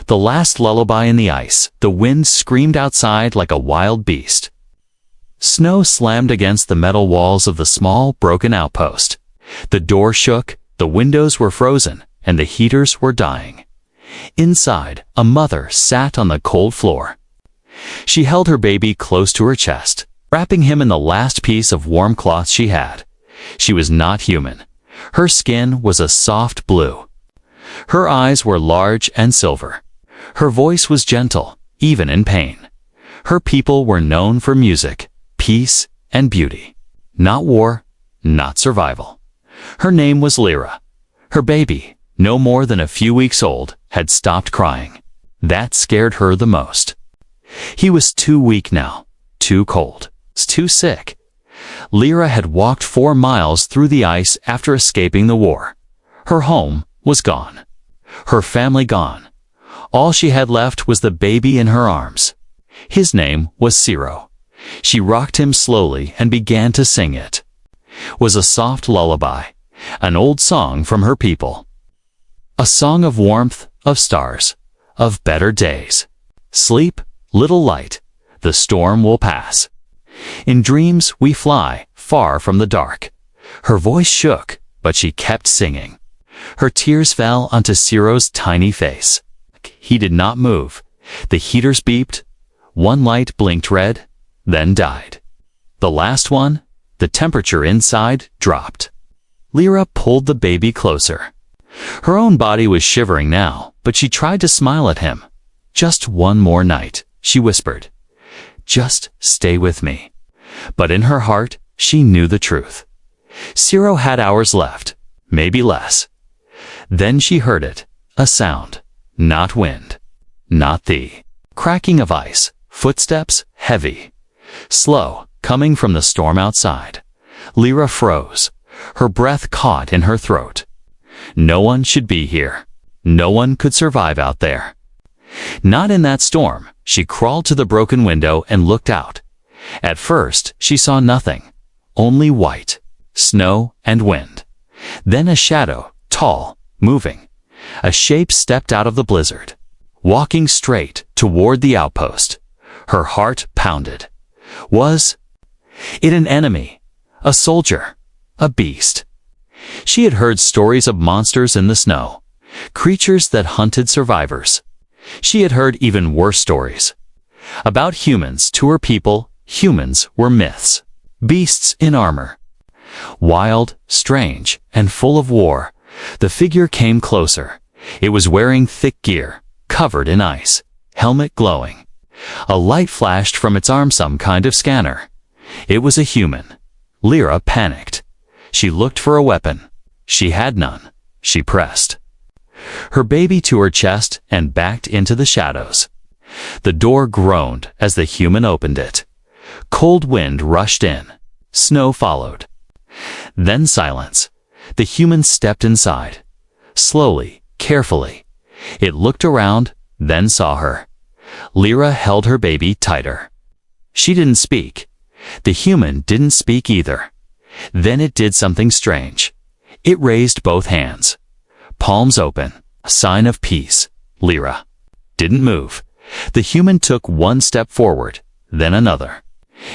The last lullaby in the ice. The wind screamed outside like a wild beast. Snow slammed against the metal walls of the small, broken outpost. The door shook, the windows were frozen, and the heaters were dying. Inside, a mother sat on the cold floor. She held her baby close to her chest, wrapping him in the last piece of warm cloth she had. She was not human. Her skin was a soft blue. Her eyes were large and silver. Her voice was gentle, even in pain. Her people were known for music, peace, and beauty. Not war, not survival. Her name was Lyra. Her baby, no more than a few weeks old, had stopped crying. That scared her the most. He was too weak now, too cold, too sick. Lyra had walked 4 miles through the ice after escaping the war. Her home was gone. Her family gone. All she had left was the baby in her arms. His name was Ciro. She rocked him slowly and began to sing it. It was a soft lullaby, an old song from her people. A song of warmth, of stars, of better days. Sleep, little light, the storm will pass. In dreams we fly, far from the dark. Her voice shook, but she kept singing. Her tears fell onto Ciro's tiny face. He did not move. The heaters beeped. One light blinked red, then died. The last one, the temperature inside dropped. Lyra pulled the baby closer. Her own body was shivering now, but she tried to smile at him. Just one more night, she whispered. Just stay with me. But in her heart, she knew the truth. Ciro had hours left, maybe less. Then she heard it, a sound, not wind, not the cracking of ice, footsteps, heavy, slow, coming from the storm outside. Lyra froze, her breath caught in her throat. No one should be here. No one could survive out there. Not in that storm. She crawled to the broken window and looked out. At first, she saw nothing, only white, snow and wind. Then a shadow, tall, moving. A shape stepped out of the blizzard, walking straight toward the outpost. Her heart pounded. Was it an enemy? A soldier? A beast? She had heard stories of monsters in the snow, creatures that hunted survivors. She had heard even worse stories. About humans. To her people, humans were myths, beasts in armor. Wild, strange, and full of war, the figure came closer. It was wearing thick gear, covered in ice, helmet glowing. A light flashed from its arm, some kind of scanner. It was a human. Lyra panicked. She looked for a weapon. She had none. She pressed her baby to her chest and backed into the shadows. The door groaned as the human opened it. Cold wind rushed in. Snow followed. Then silence. The human stepped inside. Slowly, carefully. It looked around, then saw her. Lyra held her baby tighter. She didn't speak. The human didn't speak either. Then it did something strange. It raised both hands. Palms open, a sign of peace. Lyra didn't move. The human took one step forward, then another.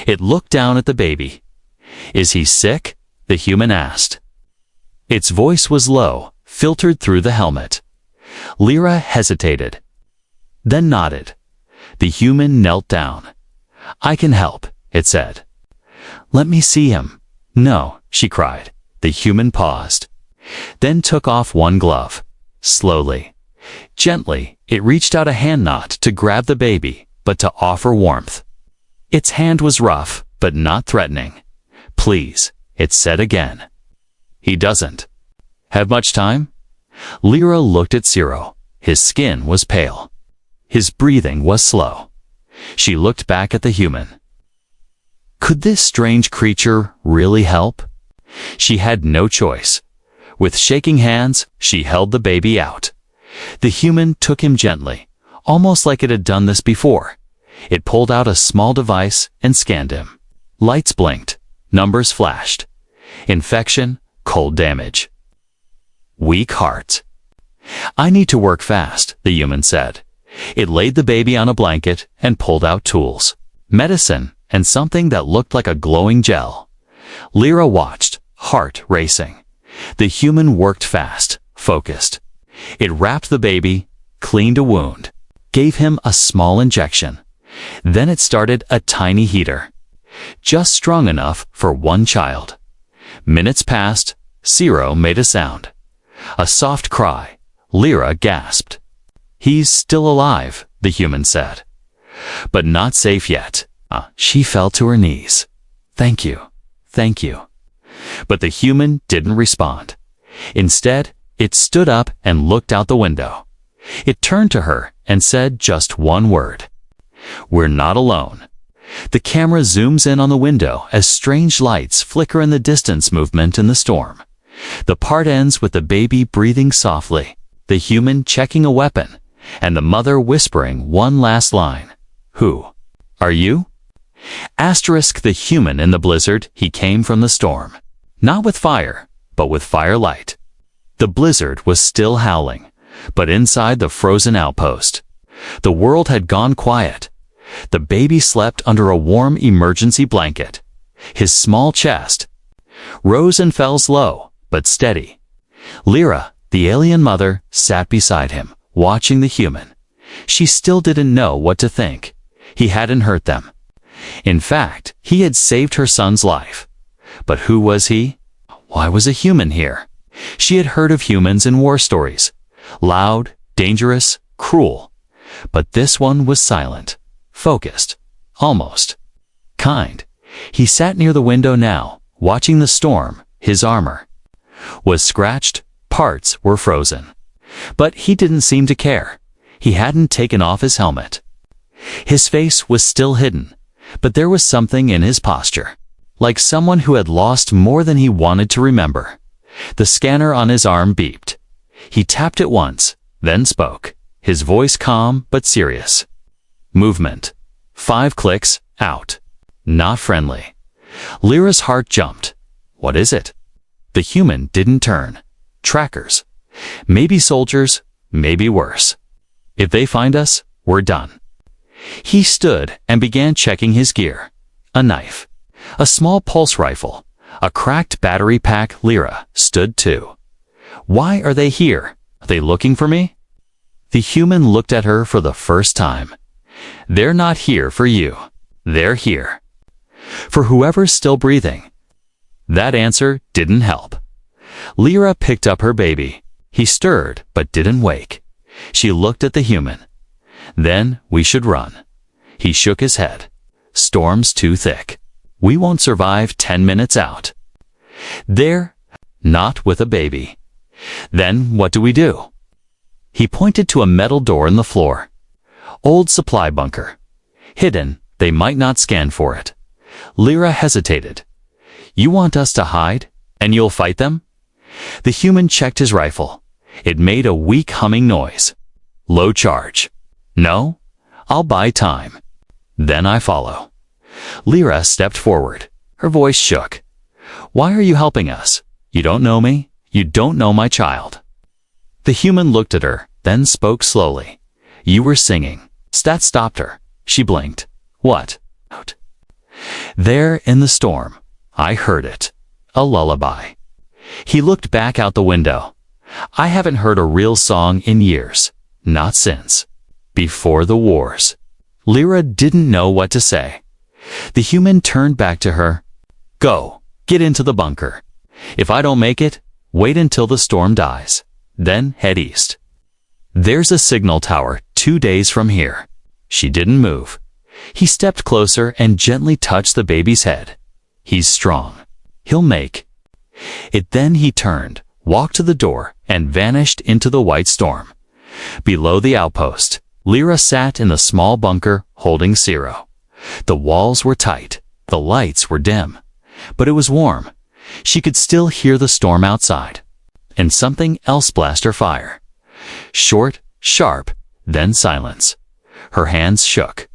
It looked down at the baby. Is he sick? The human asked. Its voice was low, filtered through the helmet. Lyra hesitated, then nodded. The human knelt down. I can help, it said. Let me see him. No, she cried. The human paused, then took off one glove. Slowly, gently, it reached out a hand, not to grab the baby, but to offer warmth. Its hand was rough, but not threatening. Please, it said again. He doesn't have much time? Lyra looked at Ciro. His skin was pale. His breathing was slow. She looked back at the human. Could this strange creature really help? She had no choice. With shaking hands, she held the baby out. The human took him gently, almost like it had done this before. It pulled out a small device and scanned him. Lights blinked. Numbers flashed. Infection, cold damage. Weak heart. I need to work fast, the human said. It laid the baby on a blanket and pulled out tools, medicine, and something that looked like a glowing gel. Lyra watched, heart racing. The human worked fast, focused. It wrapped the baby, cleaned a wound, gave him a small injection. Then it started a tiny heater, just strong enough for one child. Minutes passed. Zero made a sound. A soft cry. Lyra gasped. "He's still alive," the human said. "But not safe yet." She fell to her knees. "Thank you. Thank you." But the human didn't respond. Instead, it stood up and looked out the window. It turned to her and said just one word. "We're not alone." The camera zooms in on the window as strange lights flicker in the distance movement in the storm. The part ends with the baby breathing softly, the human checking a weapon, and the mother whispering one last line. "Who are you?" Asterisk the human in the blizzard. He came from the storm. Not with fire, but with firelight. The blizzard was still howling, but inside the frozen outpost, the world had gone quiet. The baby slept under a warm emergency blanket. His small chest rose and fell slow, but steady. Lyra, the alien mother, sat beside him, watching the human. She still didn't know what to think. He hadn't hurt them. In fact, he had saved her son's life. But who was he? Why was a human here? She had heard of humans in war stories. Loud, dangerous, cruel. But this one was silent, focused, almost kind. He sat near the window now, watching the storm. His armor was scratched, parts were frozen. But he didn't seem to care. He hadn't taken off his helmet. His face was still hidden, but there was something in his posture, like someone who had lost more than he wanted to remember. The scanner on his arm beeped. He tapped it once, then spoke, his voice calm but serious. "Movement. 5 clicks, out." Not friendly. Lyra's heart jumped. "What is it?" The human didn't turn. "Trackers. Maybe soldiers, maybe worse. If they find us, we're done." He stood and began checking his gear. A knife, a small pulse rifle, a cracked battery pack. Lyra stood too. "Why are they here? Are they looking for me?" The human looked at her for the first time. "They're not here for you. They're here for whoever's still breathing." That answer didn't help. Lyra picked up her baby. He stirred but didn't wake. She looked at the human. "Then we should run." He shook his head. "Storm's too thick. We won't survive 10 minutes out there, not with a baby." "Then what do we do?" He pointed to a metal door in the floor. "Old supply bunker. Hidden, they might not scan for it." Lyra hesitated. "You want us to hide, and you'll fight them?" The human checked his rifle. It made a weak humming noise. "Low charge." "No, I'll buy time. Then I follow." Lyra stepped forward. Her voice shook. "Why are you helping us? You don't know me. You don't know my child." The human looked at her, then spoke slowly. "You were singing." That stopped her. She blinked. "What?" "There in the storm. I heard it. A lullaby." He looked back out the window. "I haven't heard a real song in years. Not since before the wars." Lyra didn't know what to say. The human turned back to her. "Go, get into the bunker. If I don't make it, wait until the storm dies. Then head east. There's a signal tower 2 days from here." She didn't move. He stepped closer and gently touched the baby's head. "He's strong. He'll make it." Then he turned, walked to the door, and vanished into the white storm. Below the outpost, Lyra sat in the small bunker, holding Zero. The walls were tight, the lights were dim, but it was warm. She could still hear the storm outside. And something else blasted her fire. Short, sharp, then silence. Her hands shook.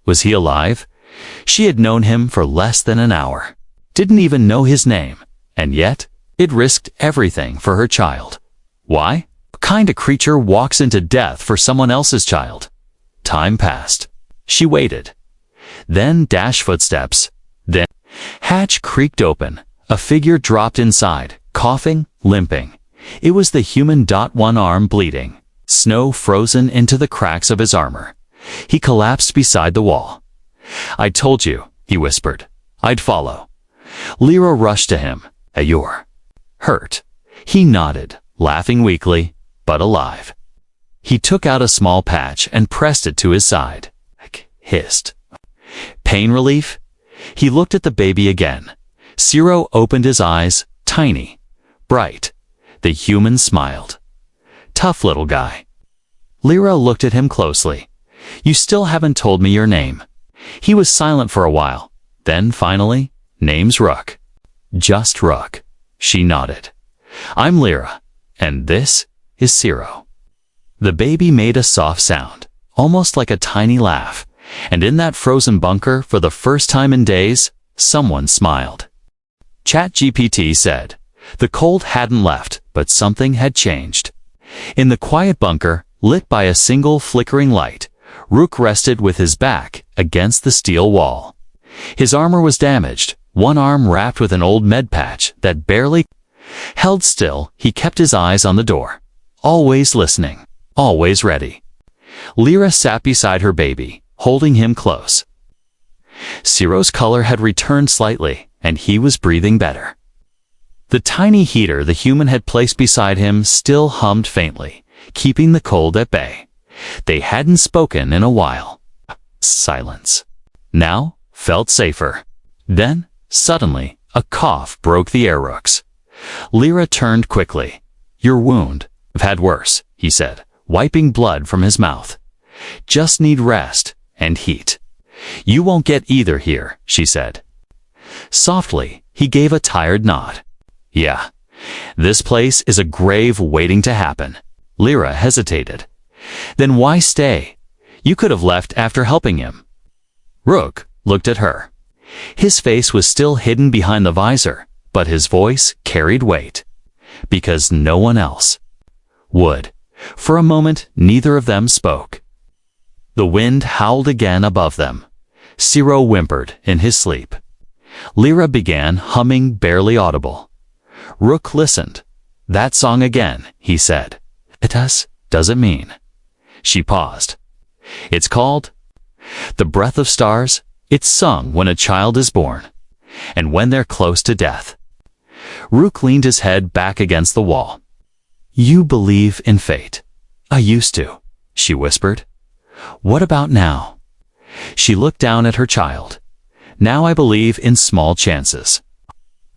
Was he alive? She had known him for less than an hour, didn't even know his name, and yet it risked everything for her child. Why? What kind of creature walks into death for someone else's child? Time passed. She waited. Then dash footsteps. Then hatch creaked open. A figure dropped inside, coughing, limping. It was the human. One arm bleeding. Snow frozen into the cracks of his armor. He collapsed beside the wall. "I told you," he whispered. "I'd follow." Lyra rushed to him. "You're hurt." He nodded, laughing weakly, but alive. He took out a small patch and pressed it to his side. Hissed. "Pain relief?" He looked at the baby again. Ciro opened his eyes, tiny, bright. The human smiled. "Tough little guy." Lyra looked at him closely. "You still haven't told me your name." He was silent for a while. Then finally, "Name's Rook." "Just Rook." She nodded. "I'm Lyra, and this is Ciro." The baby made a soft sound, almost like a tiny laugh, and in that frozen bunker, for the first time in days, someone smiled. ChatGPT said, the cold hadn't left, but something had changed. In the quiet bunker, lit by a single flickering light, Rook rested with his back against the steel wall. His armor was damaged, one arm wrapped with an old med patch that barely held still. He kept his eyes on the door, always listening, always ready. Lyra sat beside her baby, holding him close. Ciro's color had returned slightly, and he was breathing better. The tiny heater the human had placed beside him still hummed faintly, keeping the cold at bay. They hadn't spoken in a while. Silence. Now felt safer. Then, suddenly, a cough broke the air. Rook's. Lyra turned quickly. "Your wound. I've had worse," he said, wiping blood from his mouth. "Just need rest and heat." "You won't get either here," she said. Softly, he gave a tired nod. "Yeah, this place is a grave waiting to happen." Lyra hesitated. "Then why stay? You could have left after helping him." Rook looked at her. His face was still hidden behind the visor, but his voice carried weight. Because no one else would. For a moment, neither of them spoke. The wind howled again above them. Ciro whimpered in his sleep. Lyra began humming, barely audible. Rook listened. "That song again," he said. Does it mean?" She paused. "It's called the breath of stars. It's sung when a child is born, and when they're close to death." Rook leaned his head back against the wall. "You believe in fate?" "I used to," she whispered. "What about now?" She looked down at her child. "Now I believe in small chances.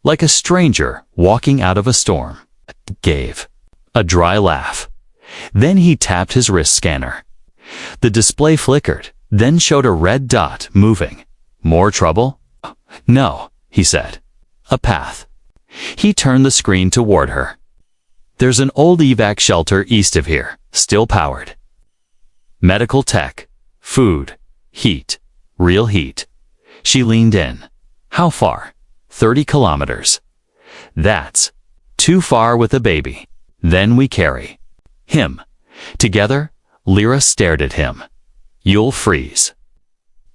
Like a stranger walking out of a storm." Gave a dry laugh. Then he tapped his wrist scanner. The display flickered, then showed a red dot moving. "More trouble?" "No," he said. "A path." He turned the screen toward her. "There's an old evac shelter east of here, still powered. Medical tech, food, heat, real heat." She leaned in. "How far?" 30 kilometers. "That's too far with a baby. Then we carry him." Together, Lyra stared at him. "You'll freeze."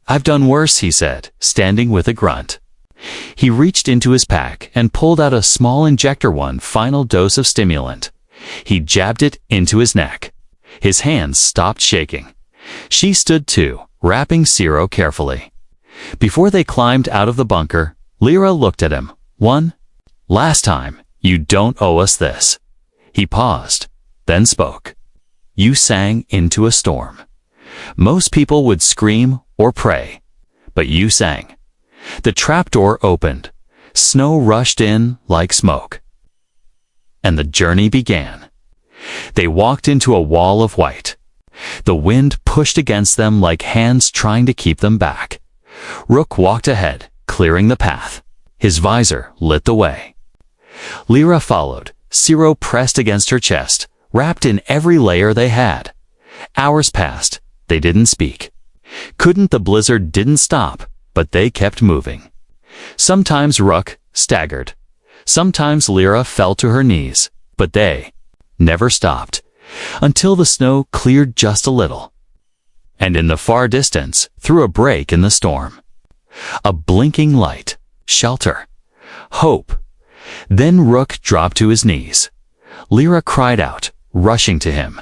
"I've done worse," he said, standing with a grunt. He reached into his pack and pulled out a small injector, one final dose of stimulant. He jabbed it into his neck. His hands stopped shaking. She stood too, wrapping Ciro carefully. Before they climbed out of the bunker, Lyra looked at him. "One last time, you don't owe us this." He paused, then spoke. "You sang into a storm. Most people would scream or pray, but you sang." The trapdoor opened. Snow rushed in like smoke. And the journey began. They walked into a wall of white. The wind pushed against them like hands trying to keep them back. Rook walked ahead, clearing the path. His visor lit the way. Lyra followed. Ciro pressed against her chest, wrapped in every layer they had. Hours passed. They didn't speak. The blizzard didn't stop, but they kept moving. Sometimes Rook staggered. Sometimes Lyra fell to her knees, but they never stopped, until the snow cleared just a little. And in the far distance, through a break in the storm, a blinking light, shelter, hope. Then Rook dropped to his knees. Lyra cried out, rushing to him.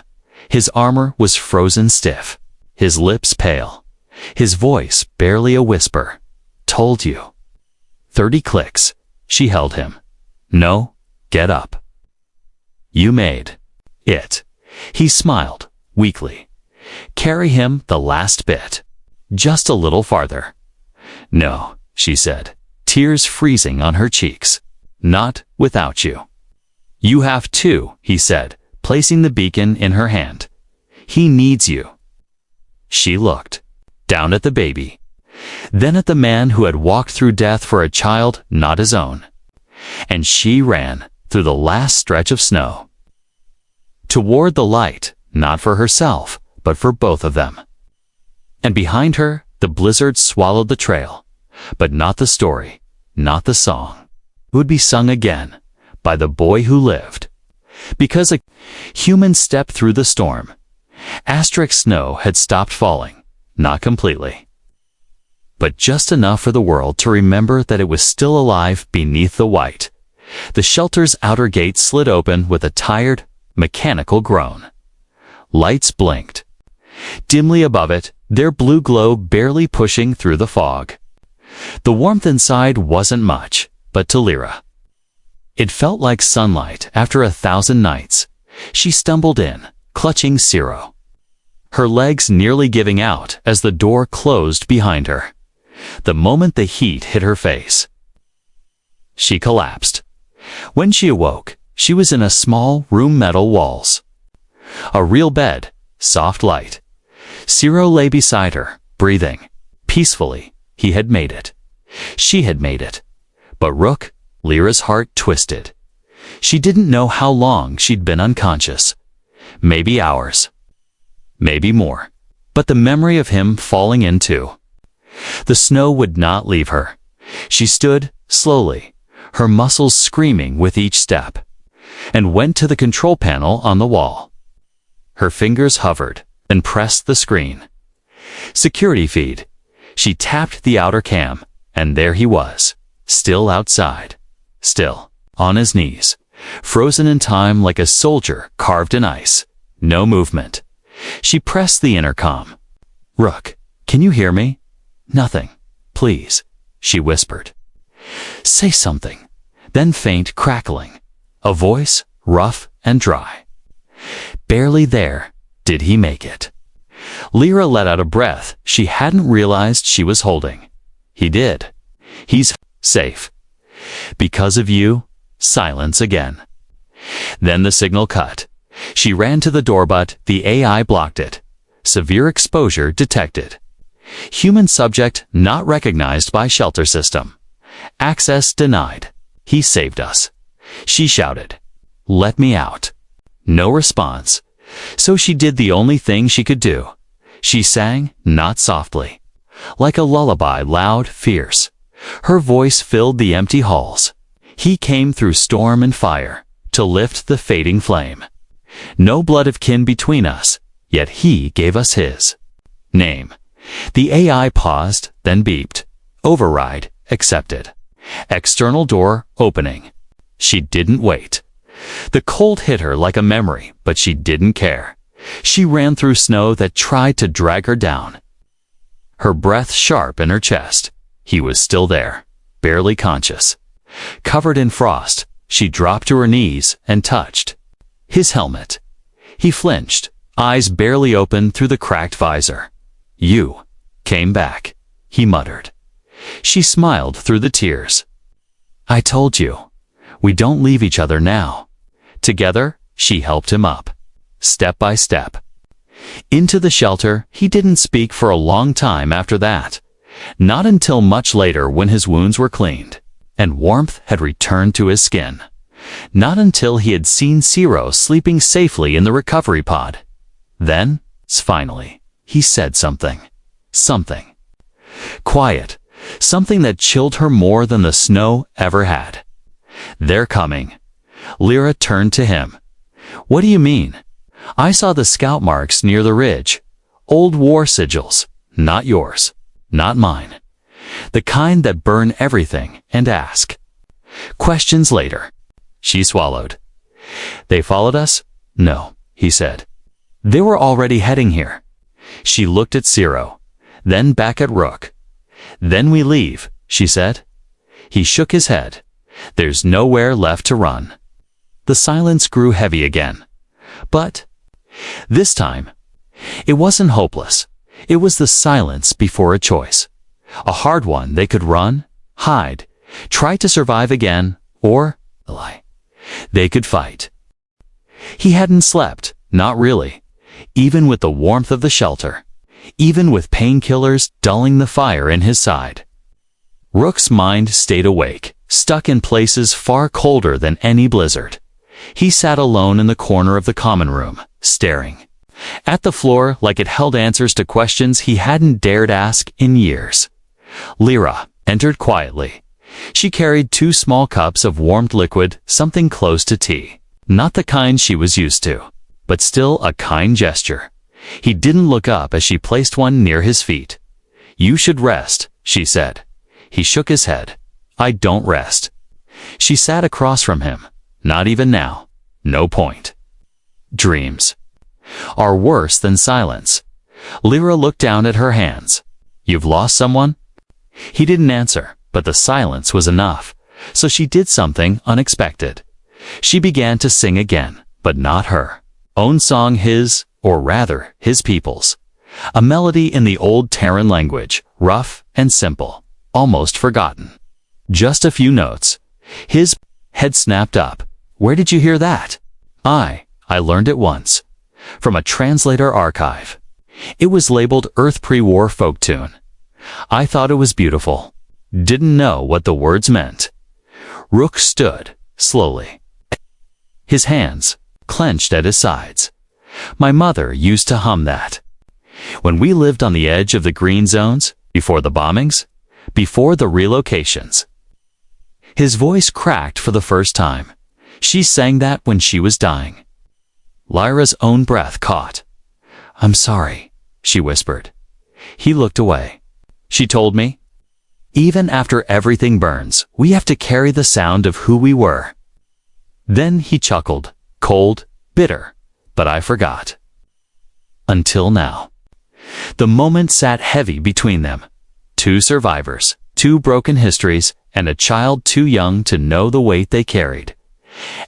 His armor was frozen stiff, his lips pale, his voice barely a whisper. Told you. 30 clicks. She held him. No, get up. You made it. He smiled, weakly. Carry him the last bit. Just a little farther. No, she said, tears freezing on her cheeks. Not without you. You have to, he said, placing the beacon in her hand. He needs you. She looked, down at the baby, then at the man who had walked through death for a child not his own. And she ran through the last stretch of snow. Toward the light, not for herself, but for both of them. And behind her, the blizzard swallowed the trail, but not the story, not the song. It would be sung again by the boy who lived. Because a human stepped through the storm. Asterisk snow had stopped falling, not completely, but just enough for the world to remember that it was still alive beneath the white. The shelter's outer gate slid open with a tired, mechanical groan. Lights blinked. Dimly above it, their blue glow barely pushing through the fog. The warmth inside wasn't much, but to Lyra, it felt like sunlight after 1,000 nights. She stumbled in, clutching Ciro, her legs nearly giving out as the door closed behind her. The moment the heat hit her face, she collapsed. When she awoke, she was in a small room, metal walls, a real bed, soft light. Ciro lay beside her, breathing peacefully. He had made it. She had made it. But Rook, Lyra's heart twisted. She didn't know how long she'd been unconscious. Maybe hours. Maybe more. But the memory of him falling in too. The snow would not leave her. She stood, slowly, her muscles screaming with each step, and went to the control panel on the wall. Her fingers hovered, and pressed the screen. Security feed. She tapped the outer cam, and there he was, still outside, still, on his knees, frozen in time like a soldier carved in ice. No movement. She pressed the intercom. Rook, can you hear me? Nothing. Please, she whispered. Say something. Then faint crackling. A voice, rough and dry. Barely there did he make it. Lyra let out a breath she hadn't realized she was holding. He did. He's safe. Because of you, silence again. Then the signal cut. She ran to the door, but the AI blocked it. Severe exposure detected. Human subject not recognized by shelter system. Access denied. He saved us. She shouted, "Let me out." No response. So she did the only thing she could do. She sang, not softly, like a lullaby, loud, fierce. Her voice filled the empty halls. He came through storm and fire to lift the fading flame. No blood of kin between us, yet he gave us his name. The AI paused, then beeped. Override accepted. External door opening. She didn't wait. The cold hit her like a memory, but she didn't care. She ran through snow that tried to drag her down. Her breath sharp in her chest. He was still there, barely conscious. Covered in frost, she dropped to her knees and touched his helmet. He flinched, eyes barely open through the cracked visor. You came back, he muttered. She smiled through the tears. I told you, we don't leave each other now. Together, she helped him up, step by step. Into the shelter, he didn't speak for a long time after that. Not until much later when his wounds were cleaned, and warmth had returned to his skin. Not until he had seen Ciro sleeping safely in the recovery pod. Then, finally, he said something. Something. Quiet. Something that chilled her more than the snow ever had. They're coming. Lyra turned to him. What do you mean? I saw the scout marks near the ridge. Old war sigils, not yours, not mine. The kind that burn everything and ask questions later. She swallowed. They followed us? No, he said. They were already heading here. She looked at Zero, then back at Rook. Then we leave, she said. He shook his head. There's nowhere left to run. The silence grew heavy again. But this time, it wasn't hopeless. It was the silence before a choice. A hard one. They could run, hide, try to survive again, or lie. They could fight. He hadn't slept, not really, even with the warmth of the shelter, even with painkillers dulling the fire in his side. Rook's mind stayed awake, stuck in places far colder than any blizzard. He sat alone in the corner of the common room, staring at the floor like it held answers to questions he hadn't dared ask in years. Lyra entered quietly. She carried 2 small cups of warmed liquid, something close to tea. Not the kind she was used to, but still a kind gesture. He didn't look up as she placed one near his feet. You should rest, she said. He shook his head. I don't rest. She sat across from him. Not even now. No point. Dreams are worse than silence. Lyra looked down at her hands. You've lost someone? He didn't answer, but the silence was enough. So she did something unexpected. She began to sing again, but not her own song, his, or rather, his people's. A melody in the old Terran language, rough and simple, almost forgotten. Just a few notes. His head snapped up. Where did you hear that? I learned it once. From a translator archive. It was labeled Earth pre-war folk tune. I thought it was beautiful. Didn't know what the words meant. Rook stood, slowly. His hands clenched at his sides. My mother used to hum that. When we lived on the edge of the green zones, before the bombings, before the relocations. His voice cracked for the first time. She sang that when she was dying. Lyra's own breath caught. I'm sorry, she whispered. He looked away. She told me, even after everything burns, we have to carry the sound of who we were. Then he chuckled, cold, bitter, but I forgot. Until now. The moment sat heavy between them. 2 survivors, 2 broken histories, and a child too young to know the weight they carried.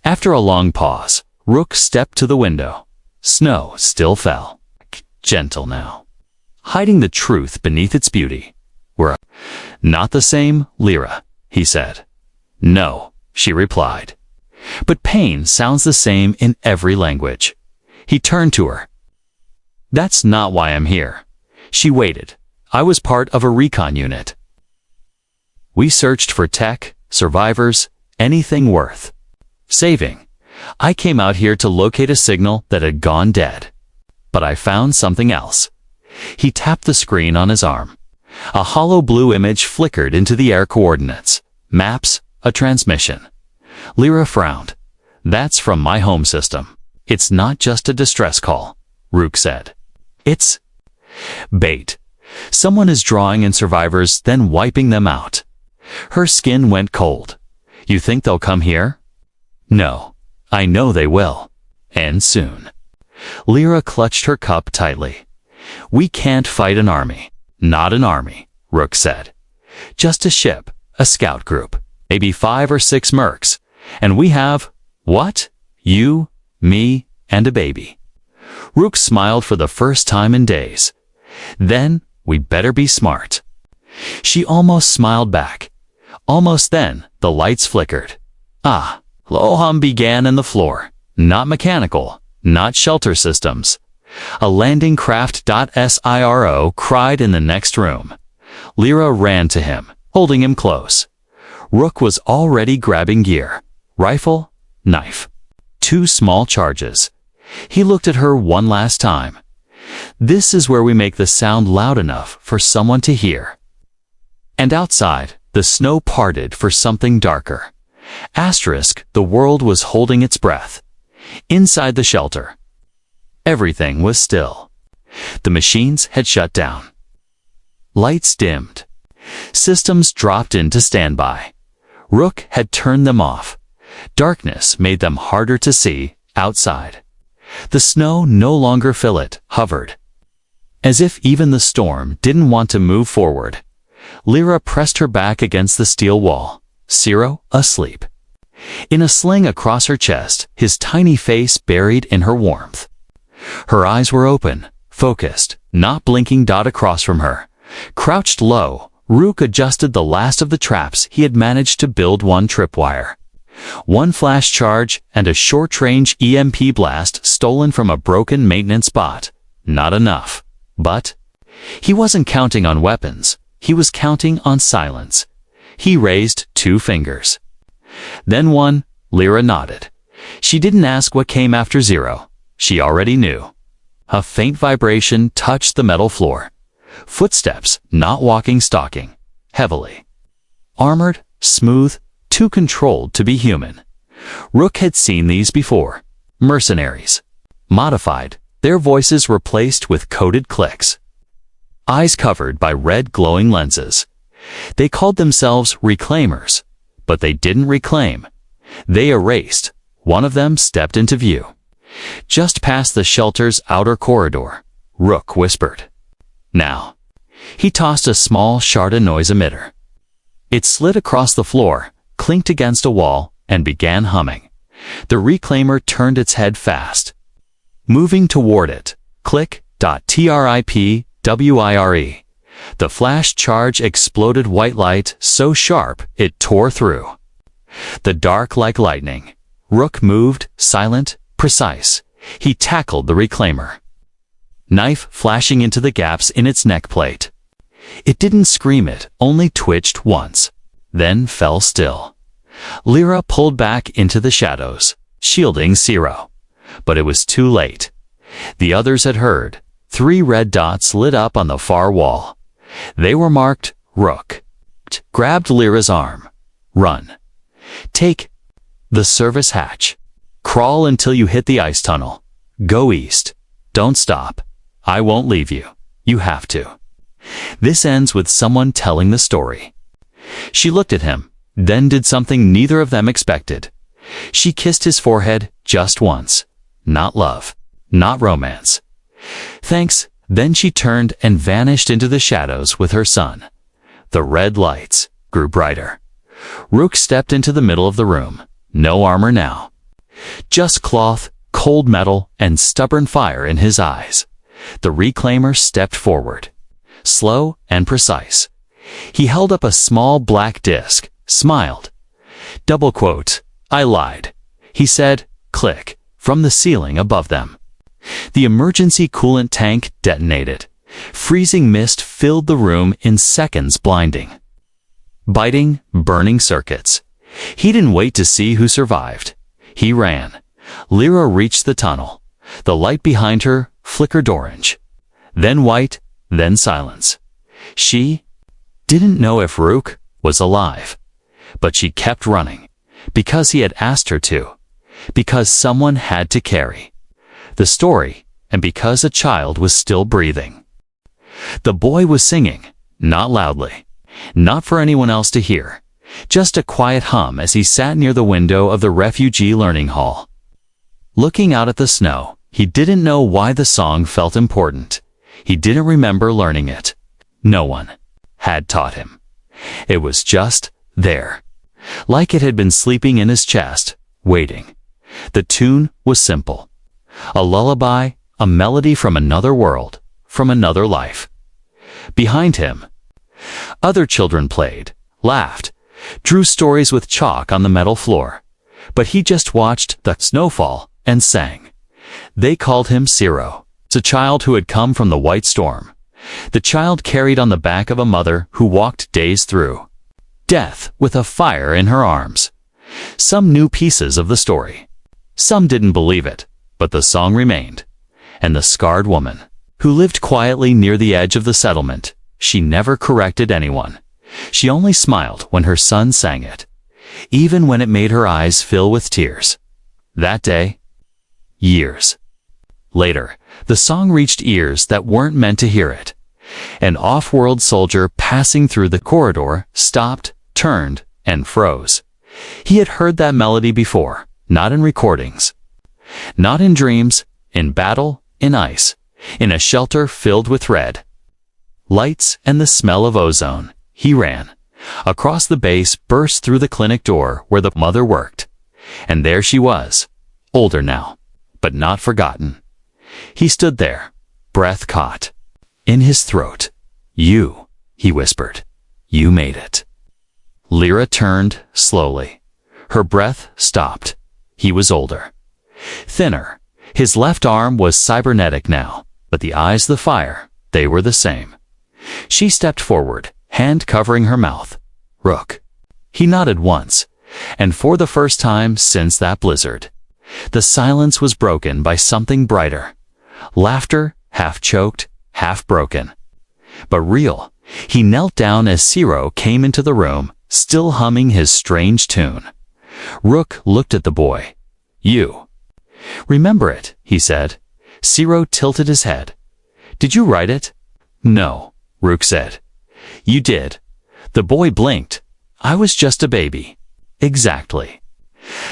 After a long pause, Rook stepped to the window. Snow still fell. Gentle now. Hiding the truth beneath its beauty. We're not the same, Lyra, he said. No, she replied. But pain sounds the same in every language. He turned to her. That's not why I'm here. She waited. I was part of a recon unit. We searched for tech, survivors, anything worth saving. I came out here to locate a signal that had gone dead. But I found something else. He tapped the screen on his arm. A hollow blue image flickered into the air coordinates. Maps, a transmission. Lyra frowned. That's from my home system. It's not just a distress call, Rook said. It's bait. Someone is drawing in survivors, then wiping them out. Her skin went cold. You think they'll come here? No. I know they will. And soon. Lyra clutched her cup tightly. We can't fight an army. Not an army, Rook said. Just a ship, a scout group, maybe 5 or 6 mercs. And we have, what? You, me, and a baby. Rook smiled for the first time in days. Then, we better be smart. She almost smiled back. Almost then, the lights flickered. Low hum began in the floor. Not mechanical, not shelter systems. A landing craft. Siro cried in the next room. Lyra ran to him, holding him close. Rook was already grabbing gear. Rifle, knife. 2 small charges. He looked at her one last time. This is where we make the sound loud enough for someone to hear. And outside, the snow parted for something darker. Asterisk, the world was holding its breath. Inside the shelter, everything was still. The machines had shut down. Lights dimmed. Systems dropped into standby. Rook had turned them off. Darkness made them harder to see outside. The snow no longer hovered. As if even the storm didn't want to move forward. Lyra pressed her back against the steel wall. Ciro, asleep. In a sling across her chest, his tiny face buried in her warmth. Her eyes were open, focused, not blinking. Across from her, crouched low, Rook adjusted the last of the traps he had managed to build. One tripwire. One flash charge and a short-range EMP blast stolen from a broken maintenance bot. Not enough. But he wasn't counting on weapons. He was counting on silence. He raised 2 fingers. Then 1. Lyra nodded. She didn't ask what came after 0. She already knew. A faint vibration touched the metal floor. Footsteps, not walking, stalking. Heavily. Armored, smooth, too controlled to be human. Rook had seen these before. Mercenaries. Modified, their voices replaced with coded clicks. Eyes covered by red glowing lenses. They called themselves reclaimers, but they didn't reclaim. They erased. One of them stepped into view. Just past the shelter's outer corridor, Rook whispered. Now. He tossed a small shard of noise emitter. It slid across the floor, clinked against a wall, and began humming. The reclaimer turned its head fast. Moving toward it. Click.tripwire. The flash charge exploded, white light so sharp it tore through. The dark like lightning. Rook moved, silent, precise. He tackled the reclaimer. Knife flashing into the gaps in its neck plate. It didn't scream, it only twitched once, then fell still. Lyra pulled back into the shadows, shielding Ciro. But it was too late. The others had heard. 3 red dots lit up on the far wall. They were marked Rook. Grabbed Lyra's arm. Run. Take the service hatch. Crawl until you hit the ice tunnel. Go east. Don't stop. I won't leave you. You have to. This ends with someone telling the story. She looked at him, then did something neither of them expected. She kissed his forehead just once. Not love. Not romance. Thanks. Then she turned and vanished into the shadows with her son. The red lights grew brighter. Rook stepped into the middle of the room. No armor now. Just cloth, cold metal, and stubborn fire in his eyes. The reclaimer stepped forward. Slow and precise. He held up a small black disc, smiled. Double quote, I lied. He said, click, from the ceiling above them. The emergency coolant tank detonated. Freezing mist filled the room in seconds, blinding. Biting, burning circuits. He didn't wait to see who survived. He ran. Lyra reached the tunnel. The light behind her flickered orange. Then white, then silence. She didn't know if Rook was alive. But she kept running. Because he had asked her to. Because someone had to carry the story, and because a child was still breathing. The boy was singing, not loudly, not for anyone else to hear, just a quiet hum as he sat near the window of the refugee learning hall. Looking out at the snow, he didn't know why the song felt important. He didn't remember learning it. No one had taught him. It was just there, like it had been sleeping in his chest, waiting. The tune was simple. A lullaby, a melody from another world, from another life. Behind him, other children played, laughed, drew stories with chalk on the metal floor. But he just watched the snowfall and sang. They called him Ciro, a child who had come from the white storm. The child carried on the back of a mother who walked days through death with a fire in her arms. Some knew pieces of the story. Some didn't believe it. But the song remained. And the scarred woman, who lived quietly near the edge of the settlement, she never corrected anyone. She only smiled when her son sang it, even when it made her eyes fill with tears. That day, years Later, the song reached ears that weren't meant to hear it. An off-world soldier passing through the corridor stopped, turned, and froze. He had heard that melody before, not in recordings. Not in dreams, in battle, in ice, in a shelter filled with red lights and the smell of ozone. He ran. Across the base, burst through the clinic door where the mother worked. And there she was, older now, but not forgotten. He stood there, breath caught in his throat. "You," he whispered. "You made it." Lyra turned slowly. Her breath stopped. He was older. Thinner. His left arm was cybernetic now, but the eyes, the fire, they were the same. She stepped forward, hand covering her mouth. "Rook." He nodded once, and for the first time since that blizzard, the silence was broken by something brighter. Laughter, half choked, half broken. But real. He knelt down as Ciro came into the room, still humming his strange tune. Rook looked at the boy. "You remember it," he said. Ciro tilted his head. "Did you write it?" "No," Rook said. "You did." The boy blinked. "I was just a baby." Exactly.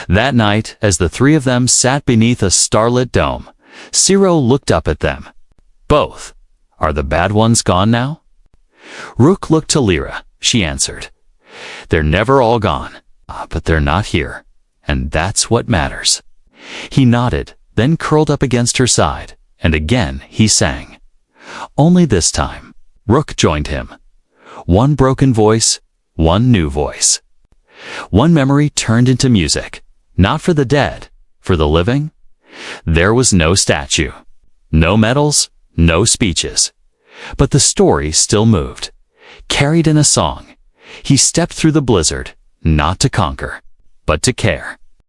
That night, as the three of them sat beneath a starlit dome, Ciro looked up at them. "Both. Are the bad ones gone now?" Rook looked to Lyra. She answered. "They're never all gone, but they're not here, and that's what matters." He nodded, then curled up against her side, and again he sang. Only this time, Rook joined him. One broken voice, one new voice. One memory turned into music, not for the dead, for the living. There was no statue, no medals, no speeches. But the story still moved, carried in a song. He stepped through the blizzard, not to conquer, but to care.